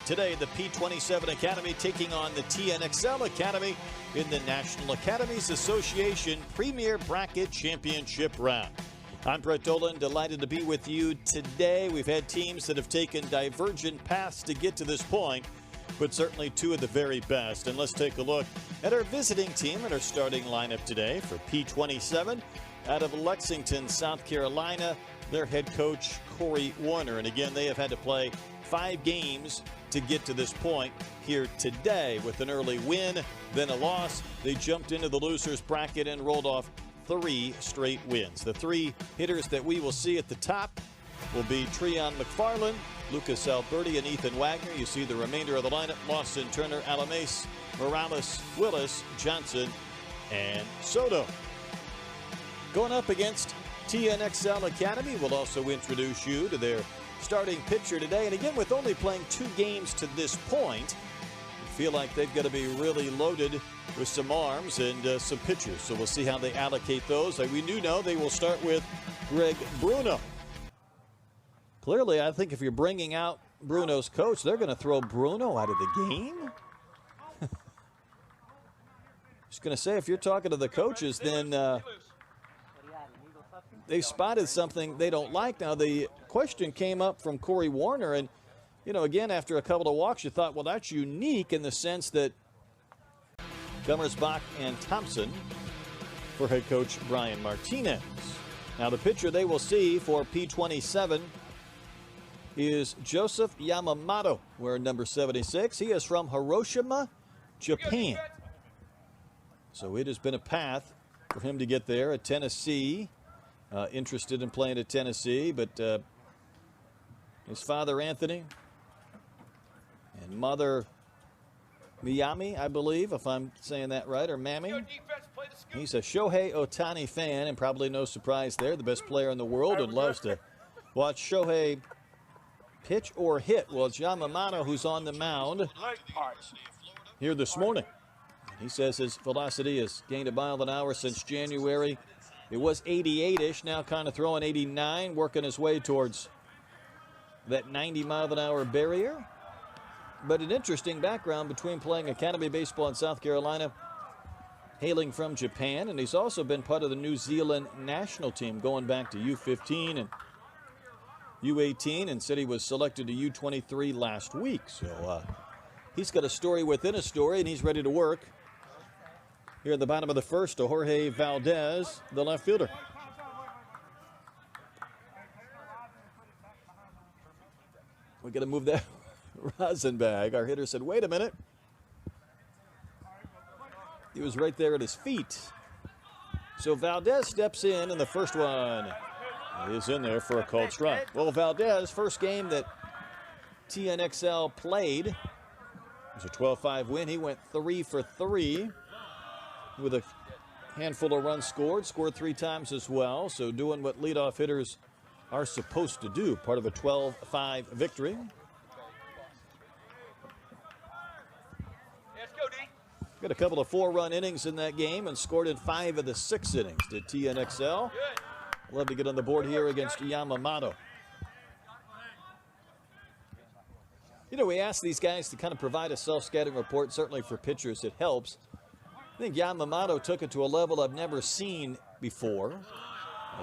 Today, the P27 Academy taking on the TNXL Academy in the National Academies Association Premier Bracket Championship round. I'm Brett Dolan, delighted to be with you today. We've had teams that have taken divergent paths to get to this point, but certainly two of the very best. And let's take a look at our visiting team and our starting lineup today for P27 out of Lexington, South Carolina. Their head coach, Corey Warner. And again, they have had to play 5 games to get to this point here today with an early win, then a loss. They jumped into the losers bracket and rolled off 3 straight wins. The 3 hitters that we will see at the top will be Treon McFarland, Lucas Alberti, and Ethan Wagner. You see the remainder of the lineup: Lawson, Turner, Alamais, Morales, Willis, Johnson, and Soto. Going up against TNXL Academy, we'll also introduce you to their starting pitcher today. And again, with only playing 2 games to this point, I feel like they've got to be really loaded with some arms and some pitchers. So we'll see how they allocate those. We do know they will start with Greg Bruno. Clearly, I think if you're bringing out Bruno's coach, they're going to throw Bruno out of the game. Just going to say, if you're talking to the coaches, then they spotted something they don't like. Now, the question came up from Corey Warner, and, you know, again, after a couple of walks, you thought, well, that's unique in the sense that Gummersbach and Thompson for head coach Brian Martinez. Now, the pitcher they will see for P27 is Joseph Yamamoto, wearing number 76. He is from Hiroshima, Japan. So it has been a path for him to get there at Tennessee. Interested in playing at Tennessee, but his father, Anthony, and mother, Miyami, I believe, if I'm saying that right, or Mammy. He's a Shohei Ohtani fan, and probably no surprise there, the best player in the world, and loves to watch Shohei pitch or hit. Well, it's Yamamoto who's on the mound here this morning. He says his velocity has gained a mile an hour since January. It was 88-ish, now kind of throwing 89, working his way towards that 90-mile-an-hour barrier. But an interesting background between playing academy baseball in South Carolina, hailing from Japan, and he's also been part of the New Zealand national team going back to U15 and U18, and said he was selected to U23 last week. So he's got a story within a story, and he's ready to work. Here at the bottom of the first to Jorge Valdez, the left fielder. We got to move that rosin bag. Our hitter said, wait a minute. He was right there at his feet. So Valdez steps in, and the first one is in there for a called strike. Well, Valdez, first game that TNXL played, it was a 12-5 win. He went 3 for 3. With a handful of runs scored 3 times as well. So doing what leadoff hitters are supposed to do, part of a 12-5 victory. Got a couple of 4-run innings in that game and scored in 5 of the 6 innings did TNXL. Love to get on the board here against Yamamoto. You know, we asked these guys to kind of provide a self-scouting report. Certainly for pitchers, it helps. I think Yamamoto took it to a level I've never seen before,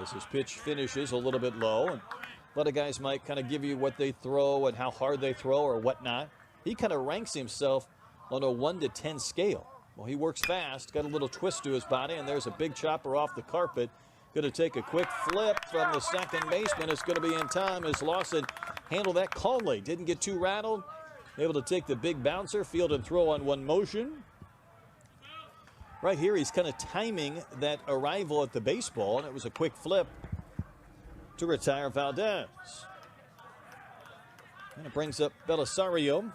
as his pitch finishes a little bit low. And a lot of guys might kind of give you what they throw and how hard they throw or whatnot. He kind of ranks himself on a 1 to 10 scale. Well, he works fast, got a little twist to his body, and there's a big chopper off the carpet. Going to take a quick flip from the second baseman. It's going to be in time as Lawson handled that calmly. Didn't get too rattled. Able to take the big bouncer, field and throw on one motion. Right here, he's kind of timing that arrival at the baseball, and it was a quick flip to retire Valdez. And it brings up Belisario.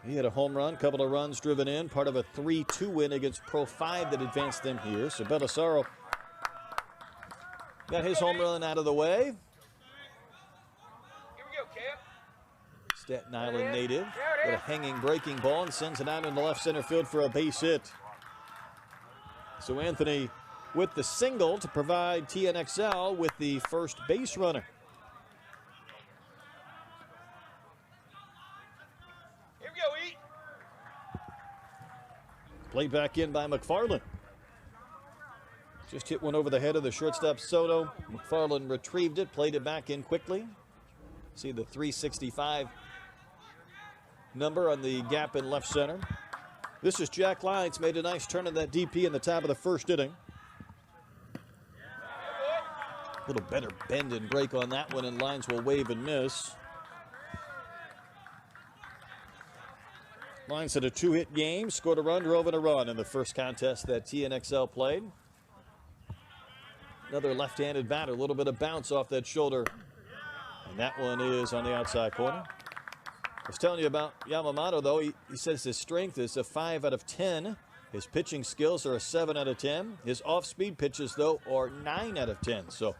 He had a home run, couple of runs driven in, part of a 3-2 win against Pro 5 that advanced them here. So Belisario got his home run out of the way. Staten Island native. Got a hanging breaking ball and sends it out into left center field for a base hit. So Anthony with the single to provide TNXL with the first base runner. Played back in by McFarland. Just hit one over the head of the shortstop Soto. McFarland retrieved it, played it back in quickly. See the 365 number on the gap in left center. This is Jack Lyons, made a nice turn on that DP in the top of the first inning. A little better bend and break on that one, and Lyons will wave and miss. Lyons had a 2-hit game, scored a run, drove in a run in the first contest that TNXL played. Another left-handed batter, a little bit of bounce off that shoulder. And that one is on the outside corner. I was telling you about Yamamoto, though. He says his strength is a 5 out of 10. His pitching skills are a 7 out of 10. His off-speed pitches, though, are 9 out of 10. So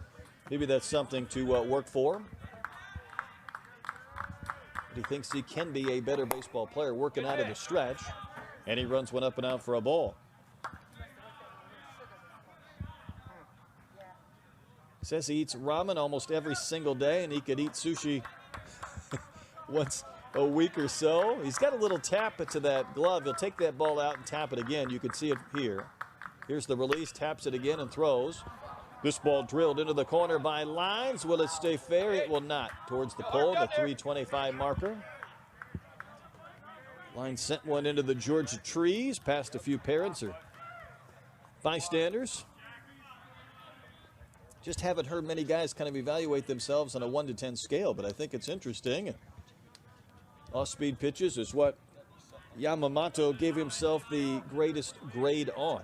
maybe that's something to work for. But he thinks he can be a better baseball player working out of the stretch. And he runs one up and out for a ball. Says he eats ramen almost every single day, and he could eat sushi once a week or so. He's got a little tap to that glove. He'll take that ball out and tap it again. You can see it here. Here's the release, taps it again and throws. This ball drilled into the corner by Lyons. Will it stay fair? It will not. Towards the pole, the 325 marker. Lyons sent one into the Georgia trees, past a few parents or bystanders. Just haven't heard many guys kind of evaluate themselves on a 1 to 10 scale, but I think it's interesting. Off-speed pitches is what Yamamoto gave himself the greatest grade on.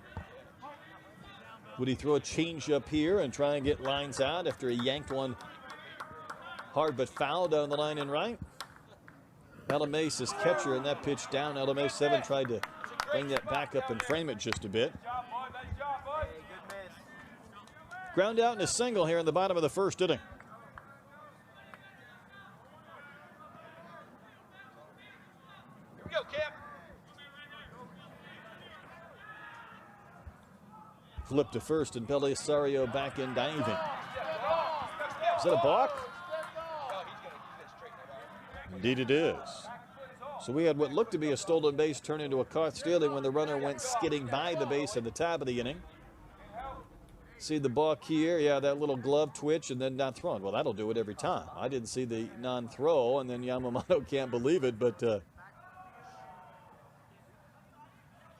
Would he throw a changeup here and try and get Lyons out after he yanked one hard but foul down the line and right? Alamais is catcher, and that pitch down. Alamais 7 tried to bring that back up and frame it just a bit. Ground out in a single here in the bottom of the first inning. Here we go, Cap. Flip to first, and Belisario back in diving. Is that a balk? Indeed it is. So we had what looked to be a stolen base turn into a caught stealing when the runner went skidding by the base at the top of the inning. See the balk here, yeah, that little glove twitch and then not thrown. Well, that'll do it every time. I didn't see the non-throw, and then Yamamoto can't believe it, but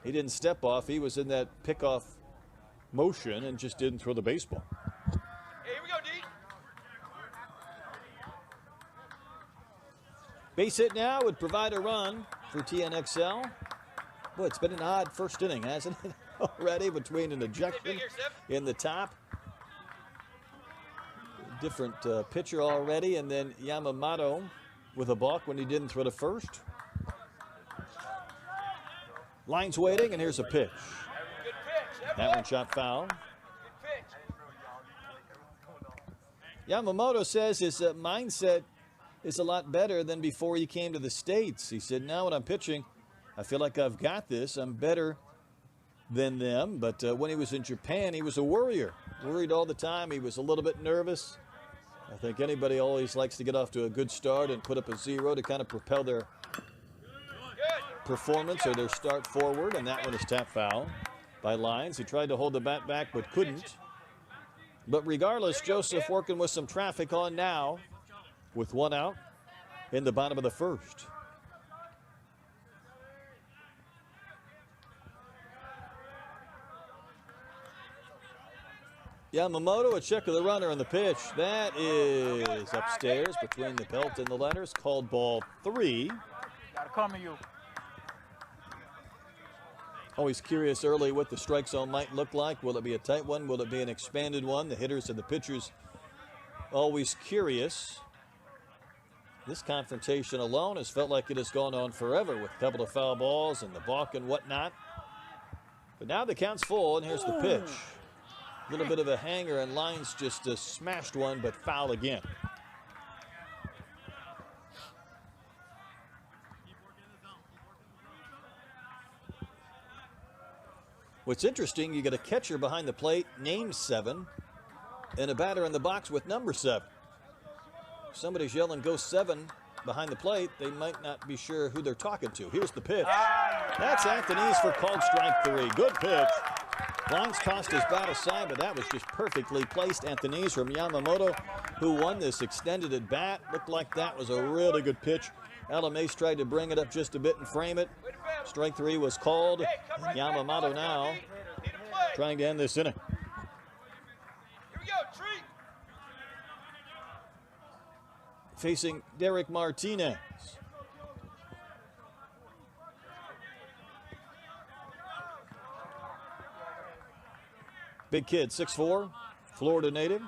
he didn't step off. He was in that pickoff motion and just didn't throw the baseball. Hey, here we go, D. Base hit now would provide a run for TNXL. Boy, it's been an odd first inning, hasn't it? Already between an ejection in the top. Different pitcher already, and then Yamamoto with a balk when he didn't throw to first. Lyons waiting, and here's a pitch. That one shot foul. Yamamoto says his mindset is a lot better than before he came to the States. He said, now when I'm pitching, I feel like I've got this. I'm better than them. But when he was in Japan, he was a worrier. Worried all the time. He was a little bit nervous. I think anybody always likes to get off to a good start and put up a 0 to kind of propel their performance or their start forward. And that one is tap foul by Lyons. He tried to hold the bat back but couldn't. But regardless, Joseph working with some traffic on now with one out in the bottom of the first. Yamamoto, a check of the runner on the pitch. That is upstairs between the belt and the letters. Called ball 3. Gotta come to you. Always curious early what the strike zone might look like. Will it be a tight one? Will it be an expanded one? The hitters and the pitchers always curious. This confrontation alone has felt like it has gone on forever with a couple of foul balls and the balk and whatnot. But now the count's full, and here's the pitch. A little bit of a hanger, and Lyons just smashed one, but foul again. What's interesting, you got a catcher behind the plate, named 7, and a batter in the box with number 7. Somebody's yelling, go 7, behind the plate, they might not be sure who they're talking to. Here's the pitch. That's Anthony's for called strike 3. Good pitch. Lines tossed his bat aside, but that was just perfectly placed. Anthony's from Yamamoto, who won this extended at bat. Looked like that was a really good pitch. Mace tried to bring it up just a bit and frame it. Strike 3 was called. Yamamoto now trying to end this inning. Here we go, Tree. Facing Derek Martinez. Big kid, 6'4", Florida native.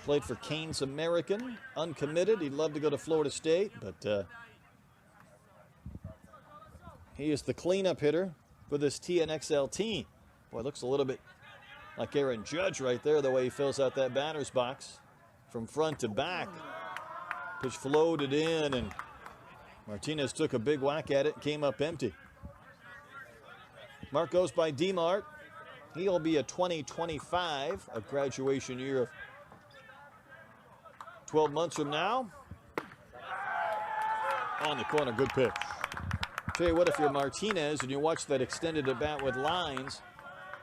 Played for Canes American, uncommitted. He'd love to go to Florida State, but he is the cleanup hitter for this TNXL team. Boy, it looks a little bit like Aaron Judge right there, the way he fills out that batter's box from front to back. Pitch floated in, and Martinez took a big whack at it, came up empty. Mark goes by D-Mart. He'll be a 2025, a graduation year of 12 months from now. On the corner, good pitch. Tell you what, if you're Martinez and you watch that extended at bat with lines,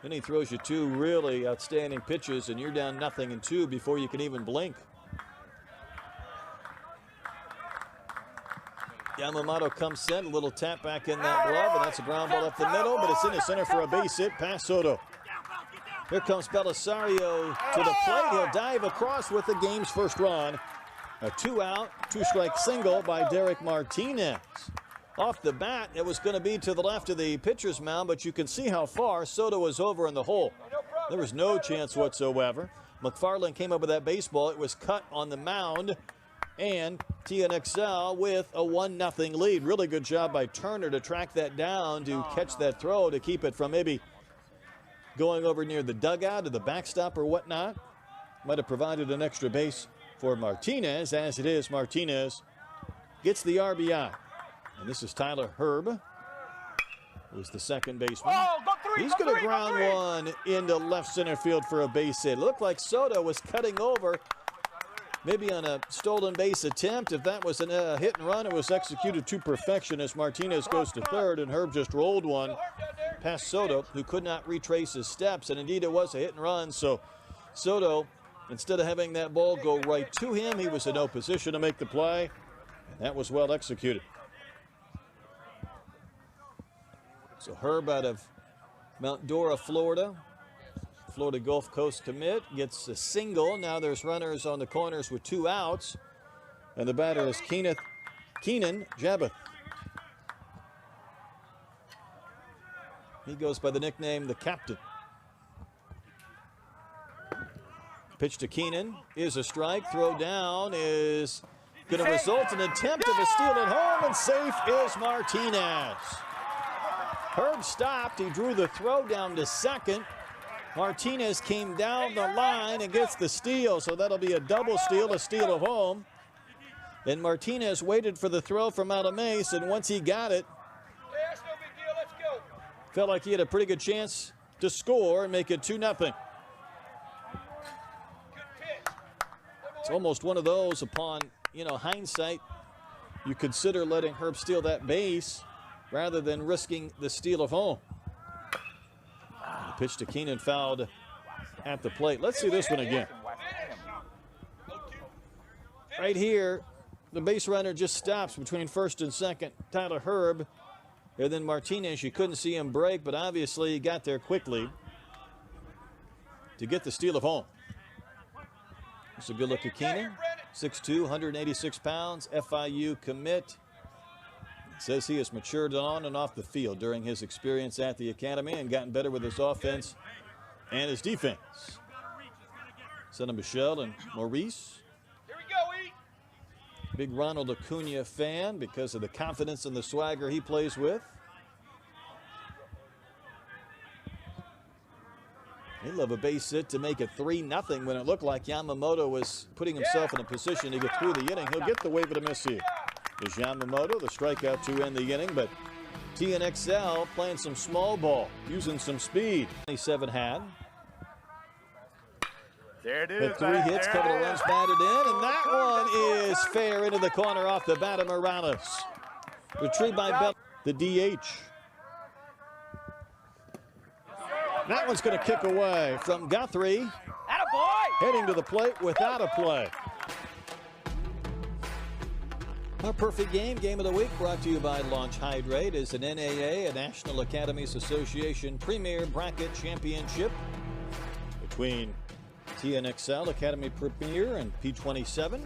then he throws you 2 really outstanding pitches and you're down 0-2 before you can even blink. Yamamoto comes set, a little tap back in that glove, and that's a ground ball up the middle, but it's in the center for a base hit past Soto. Here comes Belisario to the plate. He'll dive across with the game's first run. A 2-out, 2-strike single by Derek Martinez. Off the bat, it was going to be to the left of the pitcher's mound, but you can see how far Soto was over in the hole. There was no chance whatsoever. McFarland came up with that baseball. It was cut on the mound, and TNXL with a 1-0 lead. Really good job by Turner to track that down, to catch that throw, to keep it from maybe going over near the dugout or the backstop or whatnot. Might have provided an extra base for Martinez. As it is, Martinez gets the RBI. And this is Tyler Herb, who's the second baseman. He's going to ground one into left center field for a base hit. It looked like Soto was cutting over, maybe on a stolen base attempt. If that was a hit and run, it was executed to perfection as Martinez goes to third, and Herb just rolled one past Soto, who could not retrace his steps. And indeed, it was a hit and run. So Soto, instead of having that ball go right to him, he was in no position to make the play. And that was well executed. So Herb out of Mount Dora, Florida. Florida Gulf Coast commit, gets a single. Now there's runners on the corners with 2 outs. And the batter is Keenan Jabbeth. He goes by the nickname the Captain. Pitch to Keenan is a strike. Throw down is going to result in an attempt of a steal at home, and safe is Martinez. Herb stopped. He drew the throw down to second. Martinez came down the line and gets the steal, so that'll be a double steal, a steal of home. And Martinez waited for the throw from Mace, and once he got it, That's no big deal. Let's go. felt like he had a pretty good chance to score and make it 2-0. Good pitch. It's almost one of those, upon hindsight, you consider letting Herb steal that base rather than risking the steal of home. The pitch to Keenan fouled at the plate. Let's see this one again. Right here, the base runner just stops between first and second. Tyler Herb, and then Martinez, you couldn't see him break, but obviously he got there quickly to get the steal of home. It's a good look at Keenan. 6'2", 186 pounds, FIU commit. Says he has matured on and off the field during his experience at the academy and gotten better with his offense and his defense. Son of Michelle and Maurice. Here we go, E. Big Ronald Acuna fan because of the confidence and the swagger he plays with. He'd love a base hit to make it 3-0 when it looked like Yamamoto was putting himself in a position to get through the inning. He'll get the wave of a miss here. Is Yamamoto, the strikeout to end the inning, but TNXL playing some small ball, using some speed. 27 had. There it is. With 3 hits, couple of runs batted in, and that one is fair into the corner off the bat of Morales. Retrieved by Bell, the DH. That one's going to kick away from Guthrie. Heading to the plate without a play. Our perfect game of the week, brought to you by Launch Hydrate, is an NAA, a National Academies Association Premier Bracket Championship between TNXL, Academy Premier, and P27.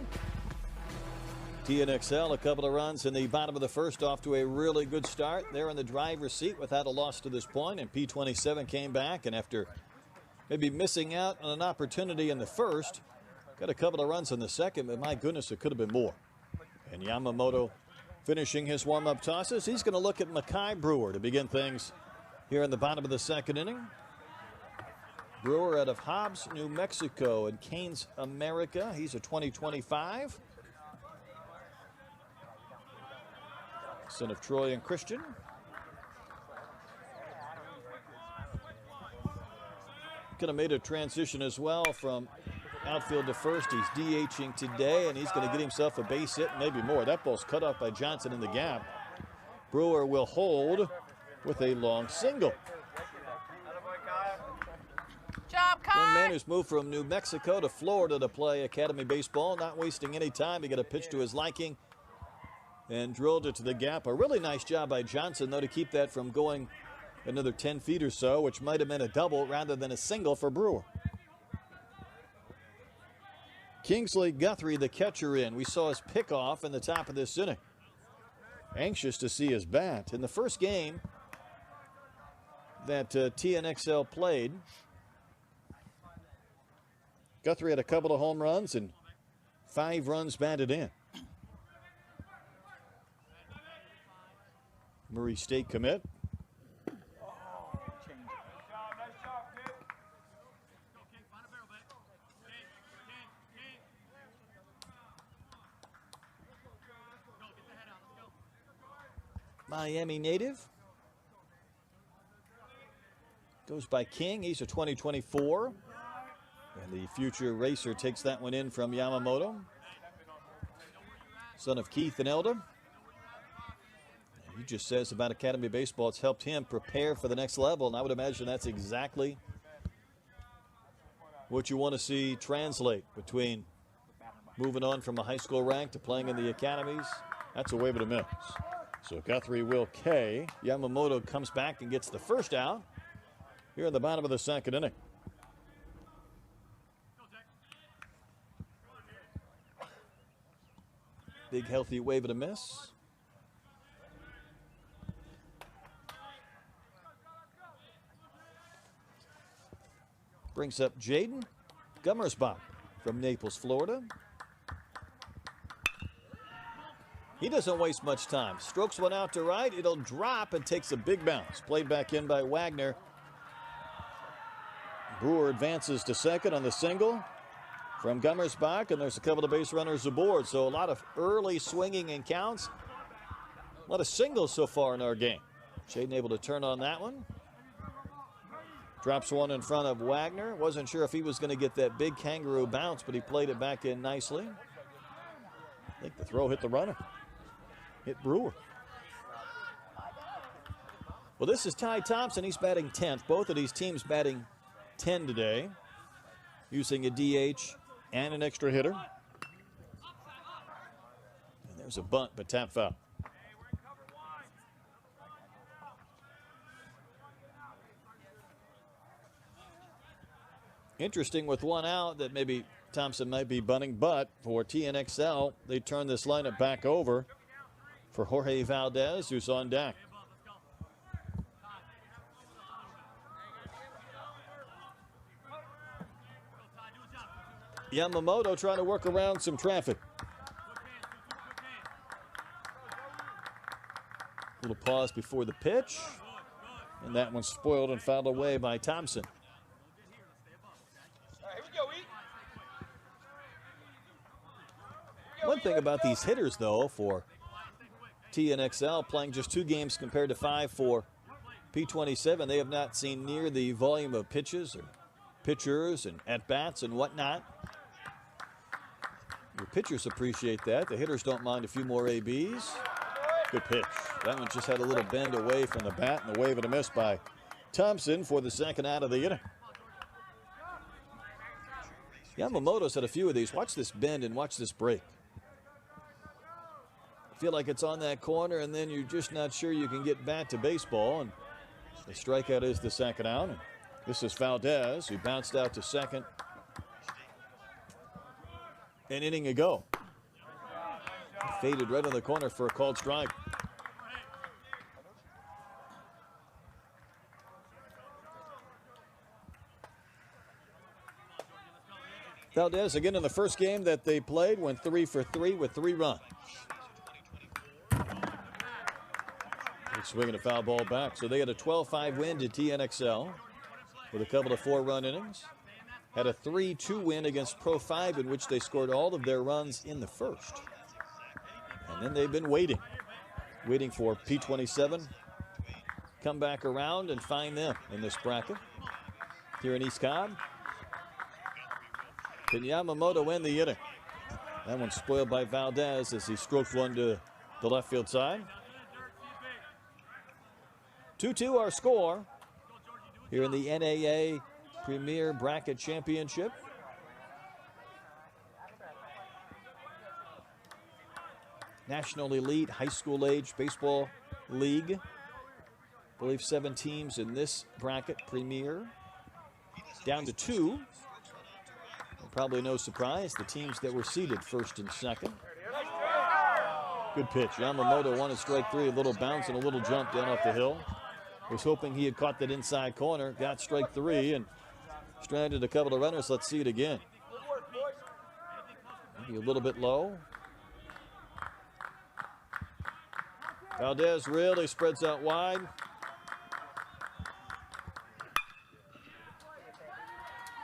TNXL, a couple of runs in the bottom of the first, off to a really good start. They're in the driver's seat without a loss to this point, and P27 came back, and after maybe missing out on an opportunity in the first, got a couple of runs in the second, but my goodness, it could have been more. And Yamamoto finishing his warm-up tosses. He's going to look at Mackay Brewer to begin things here in the bottom of the second inning. Brewer out of Hobbs, New Mexico, and Canes, America. He's a 2025. Son of Troy and Christian. Could have made a transition as well from outfield to first. He's DHing today, and he's going to get himself a base hit, maybe more. That ball's cut off by Johnson in the gap. Brewer will hold with a long single. Young man who's moved from New Mexico to Florida to play Academy baseball, not wasting any time. He got a pitch to his liking and drilled it to the gap. A really nice job by Johnson, though, to keep that from going another 10 feet or so, which might have been a double rather than a single for Brewer. Kingsley Guthrie, the catcher, in. We saw his pickoff in the top of this inning. Anxious to see his bat. In the first game that TNXL played, Guthrie had a couple of home runs and 5 runs batted in. Murray State commit. Miami native. Goes by King. He's a 2024. And the future racer takes that one in from Yamamoto. Son of Keith and Elda. He just says about Academy baseball, it's helped him prepare for the next level. And I would imagine that's exactly what you want to see translate between moving on from a high school rank to playing in the academies. That's a wave and a miss. So Guthrie will K. Yamamoto comes back and gets the first out here in the bottom of the second inning. Big healthy wave and a miss. Brings up Jaden Gummersbach from Naples, Florida. He doesn't waste much time. Strokes one out to right. It'll drop and takes a big bounce. Played back in by Wagner. Brewer advances to second on the single from Gummersbach, and there's a couple of base runners aboard. So a lot of early swinging and counts. A lot of singles so far in our game. Jaden able to turn on that one. Drops one in front of Wagner. Wasn't sure if he was going to get that big kangaroo bounce, but he played it back in nicely. I think the throw hit the runner. Hit Brewer. Well, this is Ty Thompson. He's batting 10th. Both of these teams batting 10 today, using a DH and an extra hitter. And there's a bunt, but tap foul. Interesting with one out that maybe Thompson might be bunting, but for TNXL, they turn this lineup back over for Jorge Valdez, who's on deck. Yamamoto trying to work around some traffic. Little pause before the pitch, and that one's spoiled and fouled away by Thompson. One thing about these hitters, though, for TNXL, playing just 2 games compared to 5 for P27, they have not seen near the volume of pitches or pitchers and at-bats and whatnot. The pitchers appreciate that. The hitters don't mind a few more ABs. Good pitch. That one just had a little bend away from the bat and a wave and a miss by Thompson for the second out of the inning. Yamamoto's had a few of these. Watch this bend and watch this break. Feel like it's on that corner, and then you're just not sure you can get back to baseball. And the strikeout is the second out. And this is Valdez, who bounced out to second an inning ago. Faded right on the corner for a called strike. Valdez again in the first game that they played went 3 for 3 with 3 runs. He's swinging a foul ball back. So they had a 12-5 win to TNXL with a couple of 4-run innings. Had a 3-2 win against Pro 5 in which they scored all of their runs in the first. And then they've been waiting for P27 come back around and find them in this bracket here in East Cobb. Can Yamamoto win the inning? That one's spoiled by Valdez as he strokes one to the left field side. 2-2 our score here in the NAA Premier Bracket Championship. National Elite High School Age Baseball League. I believe 7 teams in this bracket Premier. Down to 2. Probably no surprise, the teams that were seeded first and second. Good pitch. Yamamoto wanted strike 3, a little bounce and a little jump down off the hill. Was hoping he had caught that inside corner, got strike 3 and stranded a couple of runners. Let's see it again. Maybe a little bit low. Valdez really spreads out wide.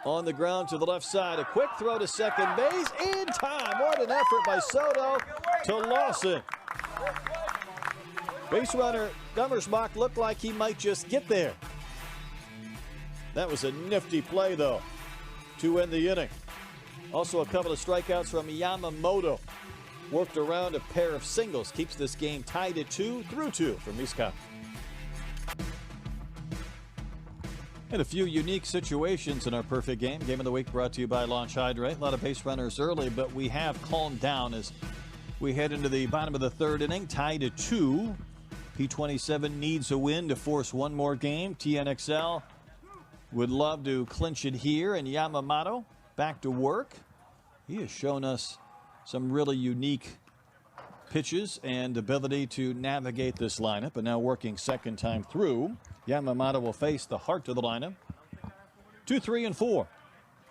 On the ground to the left side. A quick throw to second base in time. What an effort by Soto to Lawson. Base runner Gummersbach looked like he might just get there. That was a nifty play, though, to end the inning. Also a couple of strikeouts from Yamamoto. Worked around a pair of singles. Keeps this game tied at 2 through 2 from East Cobb. And a few unique situations in our perfect game. Game of the week brought to you by Launch Hydrate. A lot of base runners early, but we have calmed down as we head into the bottom of the third inning. Tied at 2. P27 needs a win to force one more game. TNXL would love to clinch it here. And Yamamoto back to work. He has shown us some really unique pitches and ability to navigate this lineup. And now working second time through. Yamamoto will face the heart of the lineup. 2, 3, and 4.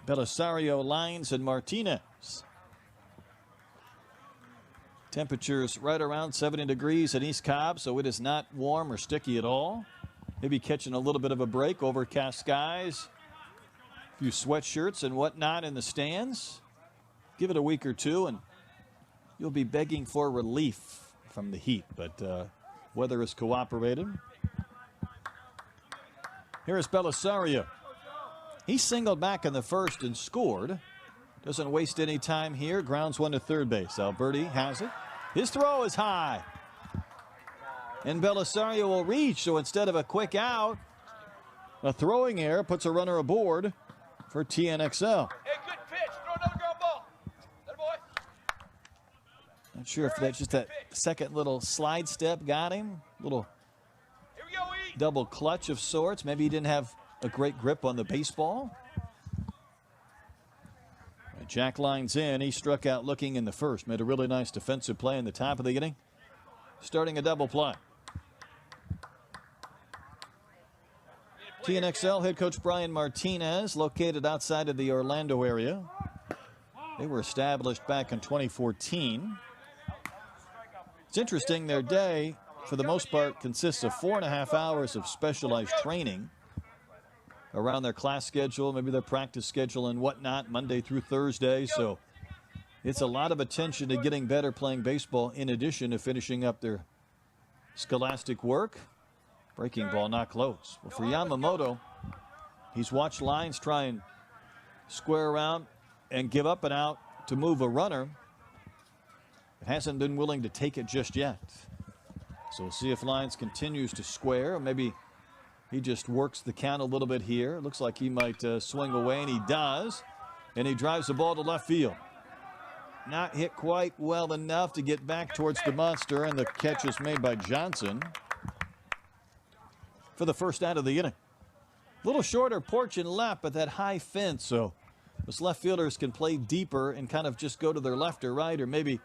Belisario, Lines, and Martinez. Temperatures right around 70 degrees at East Cobb, so it is not warm or sticky at all. Maybe catching a little bit of a break. Overcast skies. A few sweatshirts and whatnot in the stands. Give it a week or two, and you'll be begging for relief from the heat, but weather has cooperated. Here is Belisario. He singled back in the first and scored. Doesn't waste any time here. Grounds one to third base. Alberti has it. His throw is high. And Belisario will reach, so instead of a quick out, a throwing error puts a runner aboard for TNXL. Hey, good pitch. Throw another ground ball. That boy. Not sure if that's just that second little slide step got him. Little double clutch of sorts. Maybe he didn't have a great grip on the baseball. Jack lines in. He struck out looking in the first. Made a really nice defensive play in the top of the inning. Starting a double play. TNXL head coach Brian Martinez, located outside of the Orlando area. They were established back in 2014. It's interesting, their day, for the most part, consists of 4.5 hours of specialized training around their class schedule, maybe their practice schedule and whatnot, Monday through Thursday. So it's a lot of attention to getting better playing baseball in addition to finishing up their scholastic work. Breaking ball not close. Well, for Yamamoto, he's watched Lines try and square around and give up an out to move a runner. It hasn't been willing to take it just yet. So we'll see if Lyons continues to square, or maybe he just works the count a little bit here. It looks like he might swing away, and he does. And he drives the ball to left field. Not hit quite well enough to get back towards the monster, and the catch is made by Johnson for the first out of the inning. A little shorter porch and left, but that high fence, so those left fielders can play deeper and kind of just go to their left or right, or maybe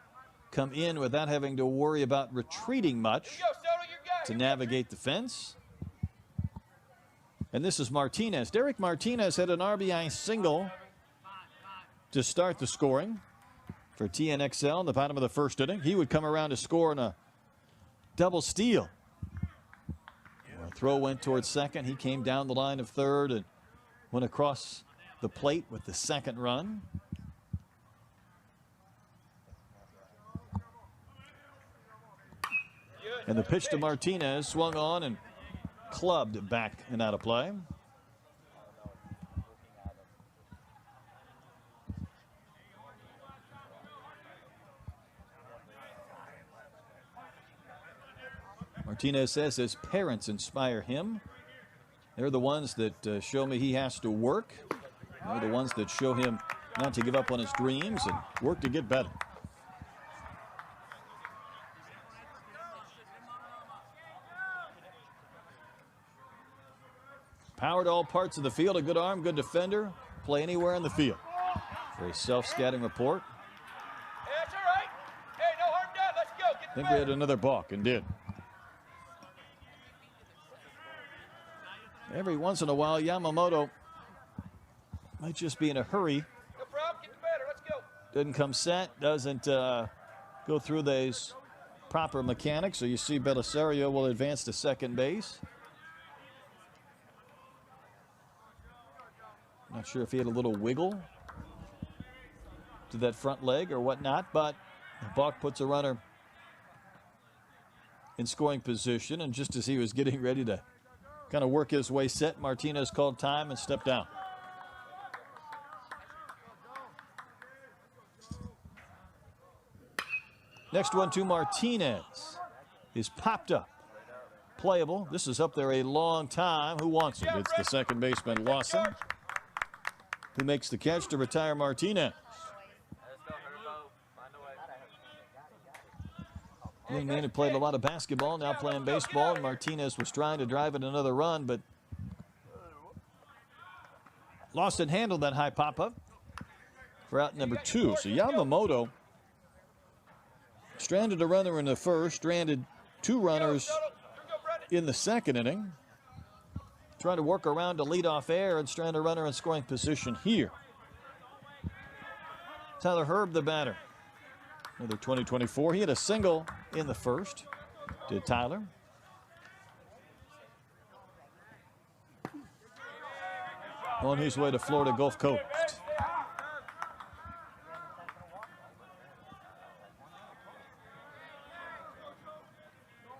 come in without having to worry about retreating much to navigate the fence. And this is Martinez. Derek Martinez had an RBI single to start the scoring for TNXL in the bottom of the first inning. He would come around to score in a double steal. A throw went towards second. He came down the line of third and went across the plate with the second run. And the pitch to Martinez swung on and clubbed back and out of play. Martinez says his parents inspire him. They're the ones that show me he has to work. They're the ones that show him not to give up on his dreams and work to get better. Power to all parts of the field. A good arm, good defender. Play anywhere in the field. Very self-scouting report. Hey, that's all right. Hey, no harm done. Let's go. Get I think we had another balk and did. Every once in a while, Yamamoto might just be in a hurry. No problem. Get the batter. Let's go. Doesn't come set, doesn't go through those proper mechanics. So you see Belisario will advance to second base. Not sure if he had a little wiggle to that front leg or whatnot, but Balk puts a runner in scoring position, and just as he was getting ready to kind of work his way set, Martinez called time and stepped down. Next one to Martinez is popped up. Playable. This is up there a long time. Who wants it? It's the second baseman, Lawson, who makes the catch to retire Martinez. Young man who played a lot of basketball, now playing baseball, and Martinez was trying to drive in another run, but Lawson handled that high pop-up for out number 2. So Yamamoto stranded a runner in the first, stranded 2 runners in the second inning. Trying to work around to lead off air and strand a runner in scoring position here. Tyler Herb, the batter. Another 2024. He had a single in the first. Did Tyler. On his way to Florida Gulf Coast.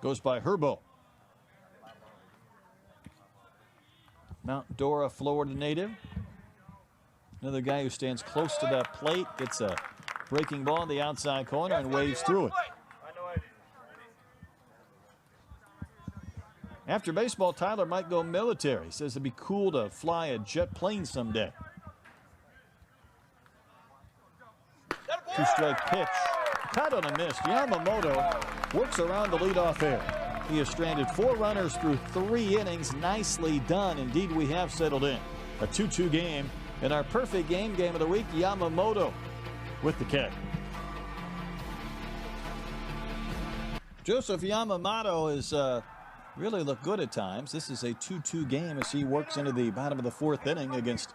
Goes by Herbo. Mount Dora, Florida native. Another guy who stands close to that plate, gets a breaking ball in the outside corner and waves through it. After baseball, Tyler might go military. He says it'd be cool to fly a jet plane someday. 2-strike pitch. Caught on a miss. Yamamoto works around the leadoff air. He has stranded 4 runners through 3 innings. Nicely done. Indeed, we have settled in. A 2-2 game. In our perfect game of the week, Yamamoto with the catch. Joseph Yamamoto has really looked good at times. This is a 2-2 game as he works into the bottom of the 4th inning against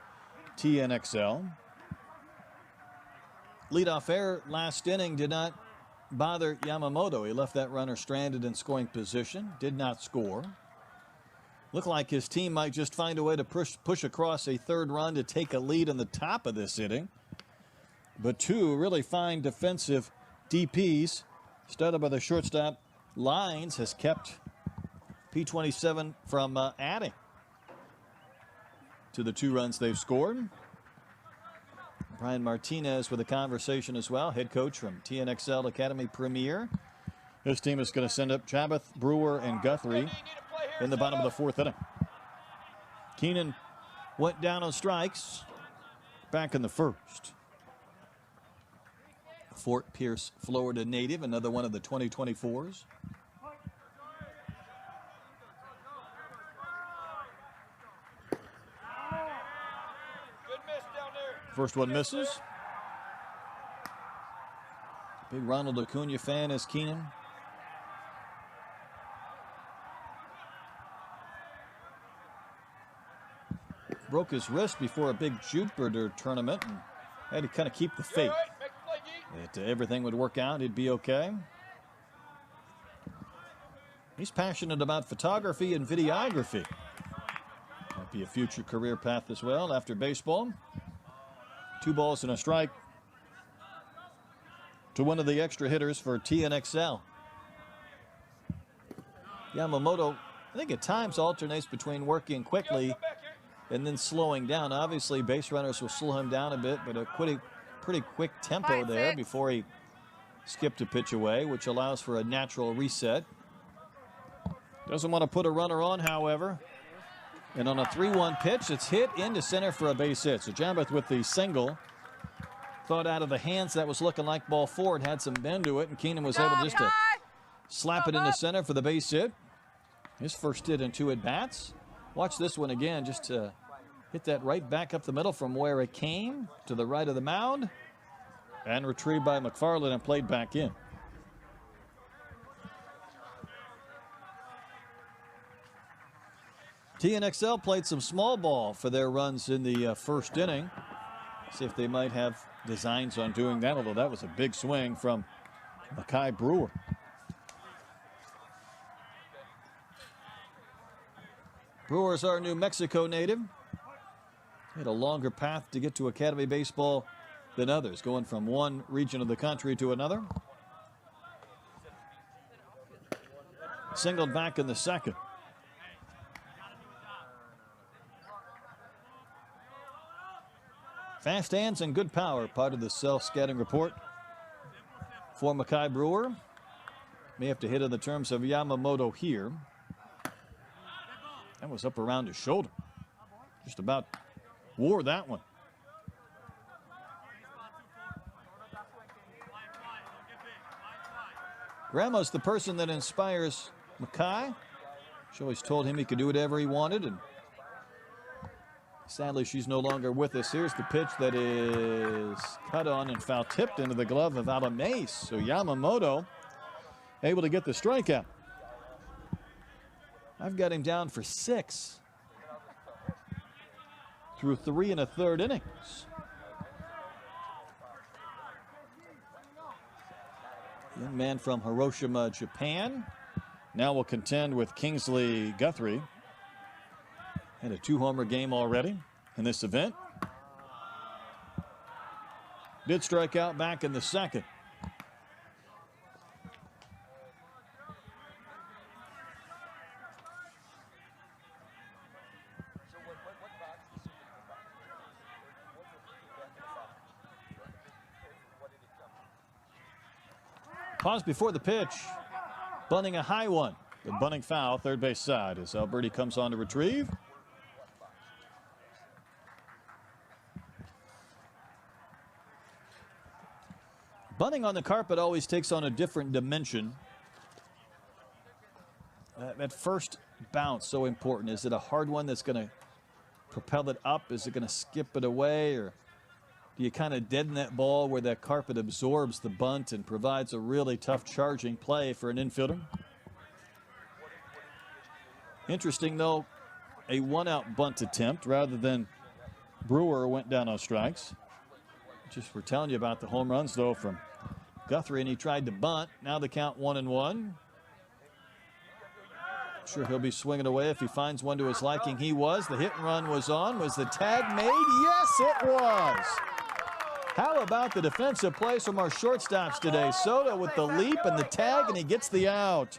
TNXL. Leadoff error last inning did not bother Yamamoto. He left that runner stranded in scoring position, did not score. Looked like his team might just find a way to push across a 3rd run to take a lead in the top of this inning. But 2 really fine defensive DPs, started by the shortstop. Lyons has kept P27 from adding to the 2 runs they've scored. Brian Martinez with a conversation as well, head coach from TNXL Academy Premier. His team is going to send up Chabot, Brewer, and Guthrie in the bottom of the fourth inning. Keenan went down on strikes back in the first. Fort Pierce, Florida native, another one of the 2024s. First one misses. Big Ronald Acuna fan is Keenan. Broke his wrist before a big Jupiter tournament and had to kind of keep the faith that everything would work out, he'd be okay. He's passionate about photography and videography. Might be a future career path as well after baseball. 2 balls and a strike to one of the extra hitters for TNXL. Yamamoto, I think at times alternates between working quickly and then slowing down. Obviously, base runners will slow him down a bit, but a pretty quick tempo there before he skipped a pitch away, which allows for a natural reset. Doesn't want to put a runner on, however. And on a 3-1 pitch, it's hit into center for a base hit. So Chabot with the single. Thought out of the hands that was looking like ball 4. It had some bend to it, and Keenan was able just to slap it into center for the base hit. His first hit in 2 at-bats. Watch this one again, just to hit that right back up the middle from where it came to the right of the mound. And retrieved by McFarland and played back in. TNXL played some small ball for their runs in the first inning. See if they might have designs on doing that, although that was a big swing from Mackay Brewer. Brewer's our New Mexico native. He had a longer path to get to Academy baseball than others, going from one region of the country to another. Singled back in the second. Fast hands and good power, part of the self-scouting report for Mackay Brewer. May have to hit in the terms of Yamamoto here. That was up around his shoulder. Just about wore that one. Grandma's the person that inspires Mackay. She always told him he could do whatever he wanted, and sadly, she's no longer with us. Here's the pitch that is cut on and foul tipped into the glove of Alamais. So Yamamoto able to get the strikeout. I've got him down for 6 through 3 1/3 innings. Young man from Hiroshima, Japan. Now will contend with Kingsley Guthrie. Had a 2-homer game already in this event. Did strike out back in the second. Pause before the pitch. Bunting a high one. The bunting foul, third base side, as Alberti comes on to retrieve. Bunting on the carpet always takes on a different dimension. That first bounce, so important. Is it a hard one that's going to propel it up? Is it going to skip it away? Or do you kind of deaden that ball where that carpet absorbs the bunt and provides a really tough charging play for an infielder? Interesting, though, a 1-out bunt attempt rather than Brewer went down on strikes. Just we're telling you about the home runs, though, from Guthrie, and he tried to bunt. Now the count 1-1. Sure, he'll be swinging away if he finds one to his liking. He was. The hit and run was on. Was the tag made? Yes, it was. How about the defensive plays from our shortstops today? Soto with the leap and the tag, and he gets the out.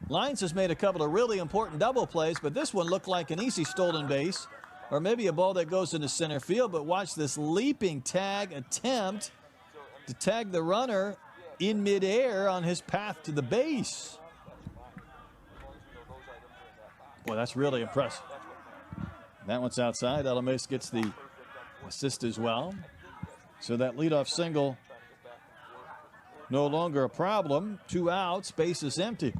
Lyons has made a couple of really important double plays, but this one looked like an easy stolen base or maybe a ball that goes into center field, but watch this leaping tag attempt to tag the runner in midair on his path to the base. Boy, that's really impressive. That one's outside. Alames gets the assist as well. So that leadoff single no longer a problem. 2 outs, base is empty.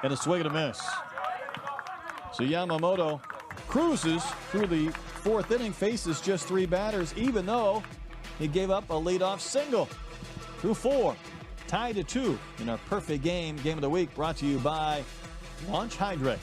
And a swing and a miss. So Yamamoto cruises through the 4th inning, faces just 3 batters, even though he gave up a leadoff single. Through 4, tied at 2 in our perfect game of the week, brought to you by Launch Hydrate.